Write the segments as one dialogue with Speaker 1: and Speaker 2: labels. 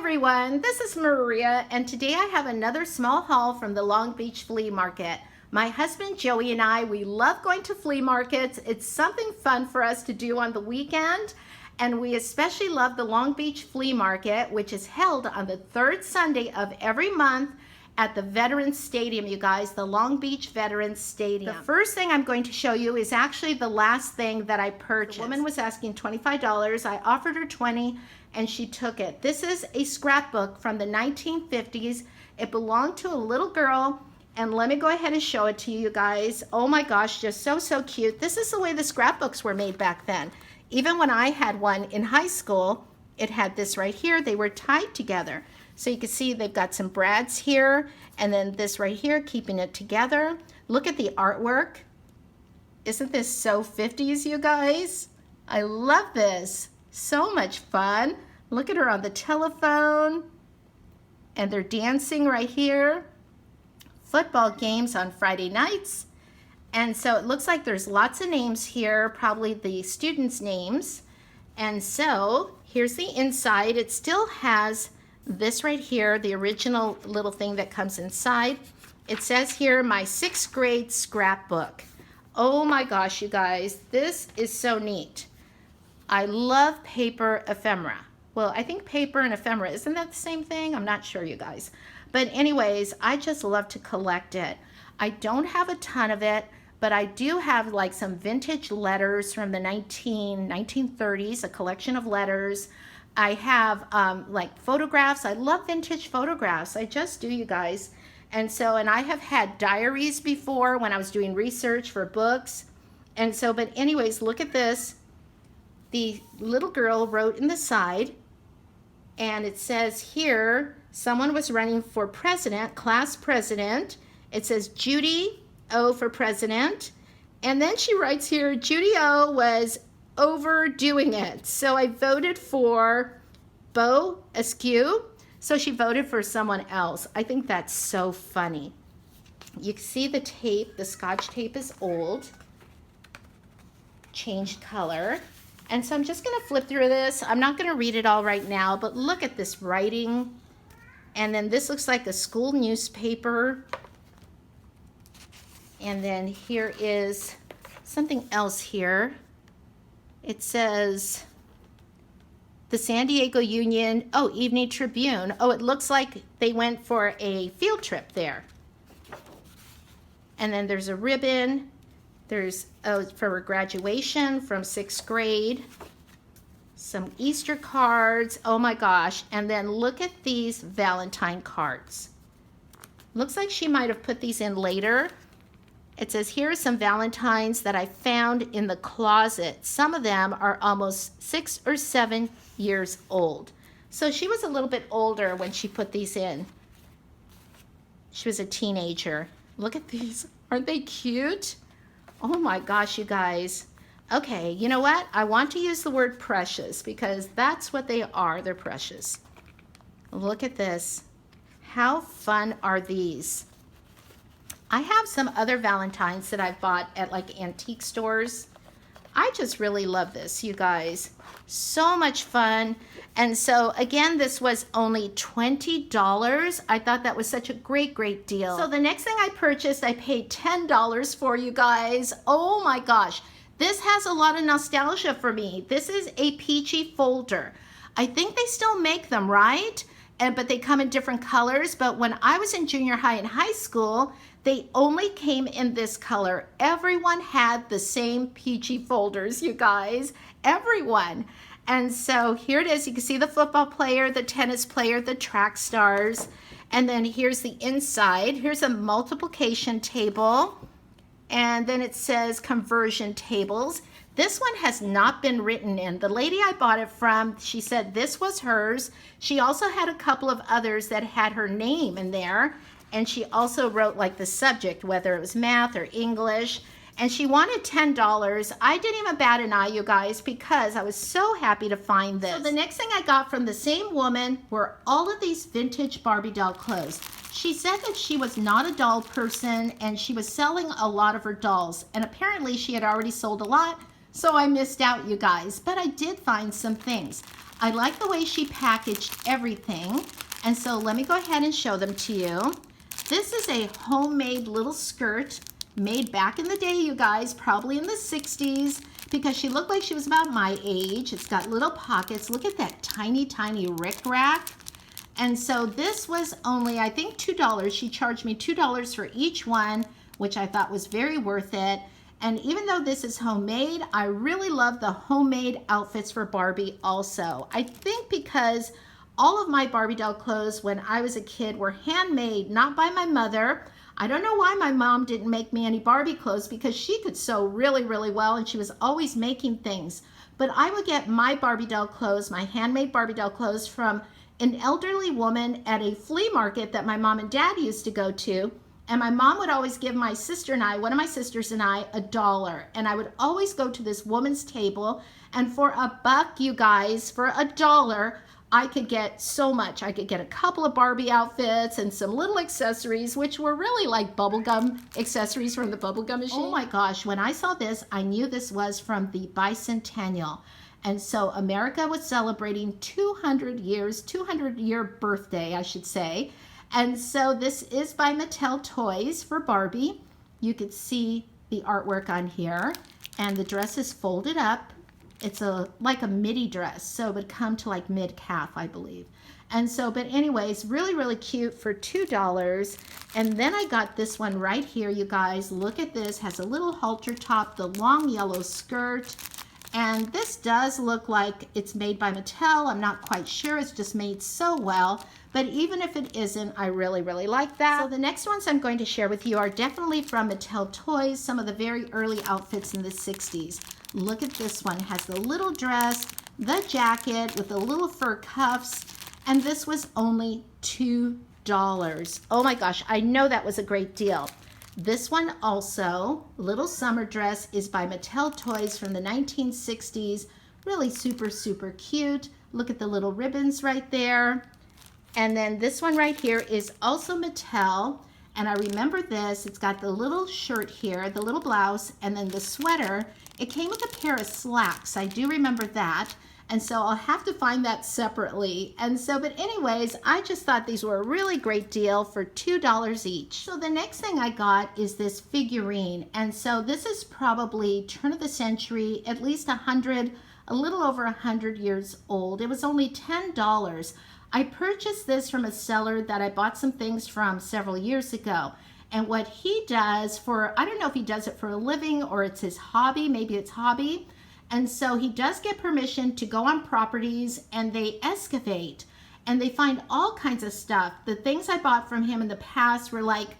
Speaker 1: everyone, this is Maria, and today I have another small haul from the Long Beach Flea Market. My husband Joey and I, we love going to flea markets. It's something fun for us to do on the weekend, and we especially love the Long Beach Flea Market, which is held on the third Sunday of every month at the Veterans Stadium, you guys, the Long Beach Veterans Stadium. The first thing I'm going to show you is actually the last thing that I purchased. The woman was asking $25. I offered her $20 and she took it. This is a scrapbook from the 1950s. It belonged to a little girl, and let me go ahead and show it to you guys. Oh my gosh, just so cute. This is the way the scrapbooks were made back then. Even when I had one in high school, it had this right here. They were tied together. So you can see they've got some brads here, and then this right here, keeping it together. Look at the artwork. Isn't this so 50s, you guys? I love this. So much fun. Look at her on the telephone. And they're dancing right here. Football games on Friday nights. And so it looks like there's lots of names here, probably the students' names. And so here's the inside. It still has this right here, the original little thing that comes inside. It says here, my 6th grade scrapbook. Oh my gosh, you guys, this is so neat. I love paper ephemera. Well, I think paper and ephemera, isn't that the same thing? I'm not sure, you guys. But anyways, I just love to collect it. I don't have a ton of it, but I do have like some vintage letters from the 1930s, a collection of letters. I have like photographs. I love vintage photographs. I just do, you guys. And I have had diaries before when I was doing research for books. And so, but anyways, look at this. The little girl wrote in the side, and it says here, someone was running for president, class president. It says Judy O for president. And then she writes here, Judy O was overdoing it. So I voted for Bo Askew. So she voted for someone else. I think that's so funny. You can see the tape, the Scotch tape is old, changed color. And so I'm just gonna flip through this. I'm not gonna read it all right now, but look at this writing. And then this looks like a school newspaper. And then here is something else here. It says the San Diego Union, Evening Tribune. Oh, it looks like they went for a field trip there. And then there's a ribbon. There's for graduation from 6th grade. Some Easter cards. Oh my gosh. And then look at these Valentine cards. Looks like she might have put these in later. It says, here are some Valentines that I found in the closet. Some of them are almost 6 or 7 years old. So she was a little bit older when she put these in. She was a teenager. Look at these. Aren't they cute? Oh my gosh, you guys. Okay, you know what? I want to use the word precious because that's what they are. They're precious. Look at this. How fun are these? I have some other Valentines that I've bought at like antique stores. I just really love this, you guys. So much fun. And so again, this was only $20. I thought that was such a great deal. So the next thing I purchased, I paid $10 for, you guys. Oh my gosh. This has a lot of nostalgia for me. This is a Peachy Folder. I think they still make them, right? But they come in different colors. But when I was in junior high and high school, they only came in this color. Everyone had the same Peachy Folders, you guys. Everyone. And so here it is. You can see the football player, the tennis player, the track stars. And then here's the inside. Here's a multiplication table. And then it says conversion tables. This one has not been written in. The lady I bought it from, she said this was hers. She also had a couple of others that had her name in there. And she also wrote like the subject, whether it was math or English. And she wanted $10. I didn't even bat an eye, you guys, because I was so happy to find this. So the next thing I got from the same woman were all of these vintage Barbie doll clothes. She said that she was not a doll person and she was selling a lot of her dolls. And apparently she had already sold a lot, so I missed out, you guys. But I did find some things. I like the way she packaged everything. And so let me go ahead and show them to you. This is a homemade little skirt made back in the day, you guys, probably in the 60s, because she looked like she was about my age. It's got little pockets. Look at that tiny, tiny rickrack. And so this was only, I think, $2. She charged me $2 for each one, which I thought was very worth it. And even though this is homemade, I really love the homemade outfits for Barbie also. I think because all of my Barbie doll clothes when I was a kid were handmade, not by my mother. I don't know why my mom didn't make me any Barbie clothes, because she could sew really, really well and she was always making things. But I would get my Barbie doll clothes, my handmade Barbie doll clothes, from an elderly woman at a flea market that my mom and dad used to go to. And my mom would always give my sister and I, one of my sisters and I, $1. And I would always go to this woman's table, and for $1, you guys, for $1, I could get so much. I could get a couple of Barbie outfits and some little accessories, which were really like bubblegum accessories from the bubblegum machine. Oh my gosh, when I saw this, I knew this was from the bicentennial. And so America was celebrating 200 years, 200-year birthday, I should say. And so this is by Mattel Toys for Barbie. You could see the artwork on here, and the dress is folded up. It's like a midi dress, so it would come to like mid-calf, I believe. And so, but anyways, really, really cute for $2. And then I got this one right here, you guys. Look at this, has a little halter top, the long yellow skirt. And this does look like it's made by Mattel. I'm not quite sure, it's just made so well. But even if it isn't, I really, really like that. So the next ones I'm going to share with you are definitely from Mattel Toys, some of the very early outfits in the 60s. Look at this one. It has the little dress, the jacket with the little fur cuffs, and this was only $2. Oh my gosh, I know that was a great deal. This one also, little summer dress, is by Mattel Toys from the 1960s. Really super, super cute. Look at the little ribbons right there. And then this one right here is also Mattel. And I remember this, it's got the little shirt here, the little blouse, and then the sweater. It came with a pair of slacks. I do remember that. And so I'll have to find that separately. And so, but anyways, I just thought these were a really great deal for $2 each. So the next thing I got is this figurine. And so this is probably turn of the century, at least a little over 100 years old. It was only $10. I purchased this from a seller that I bought some things from several years ago. And what he does for, I don't know if he does it for a living or it's his hobby, maybe it's hobby. And so he does get permission to go on properties and they excavate and they find all kinds of stuff. The things I bought from him in the past were like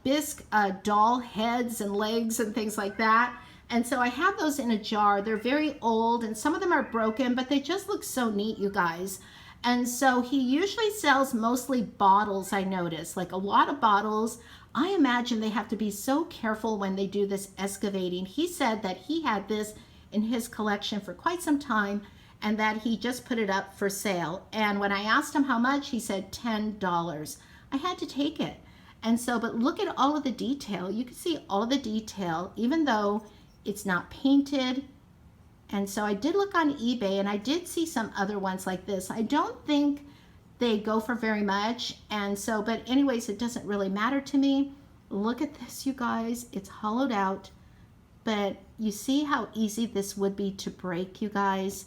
Speaker 1: bisque doll heads and legs and things like that. And so I have those in a jar. They're very old and some of them are broken, but they just look so neat, you guys. And so he usually sells mostly bottles, I noticed, like a lot of bottles. I imagine they have to be so careful when they do this excavating. He said that he had this in his collection for quite some time and that he just put it up for sale. And when I asked him how much, he said $10. I had to take it. And so, but look at all of the detail. You can see all of the detail, even though it's not painted. And so I did look on eBay and I did see some other ones like this. I don't think they go for very much. And so, but anyways, it doesn't really matter to me. Look at this, you guys. It's hollowed out. But you see how easy this would be to break, you guys.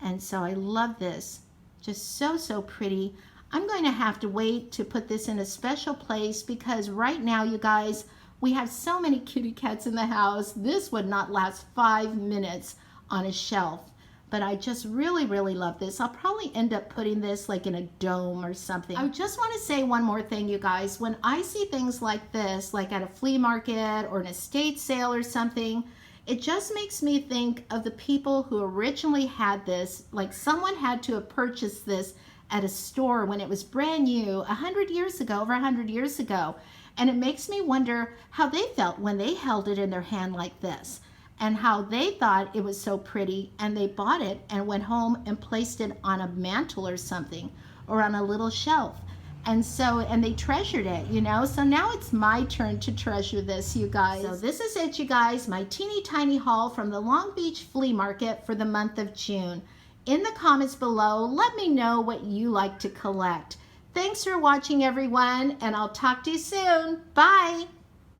Speaker 1: And so I love this. Just so, so pretty. I'm going to have to wait to put this in a special place because right now, you guys, we have so many kitty cats in the house. This would not last 5 minutes on a shelf. But I just really, really love this. I'll probably end up putting this like in a dome or something. I just want to say one more thing, you guys. When I see things like this, like at a flea market or an estate sale or something, it just makes me think of the people who originally had this. Like someone had to have purchased this at a store when it was brand new 100 years ago, over 100 years ago. And it makes me wonder how they felt when they held it in their hand like this, and how they thought it was so pretty and they bought it and went home and placed it on a mantle or something or on a little shelf. And so, and they treasured it, you know? So now it's my turn to treasure this, you guys. So this is it, you guys, my teeny tiny haul from the Long Beach Flea Market for the month of June. in the comments below. Let me know what you like to collect. Thanks for watching, everyone, and I'll talk to you soon. Bye.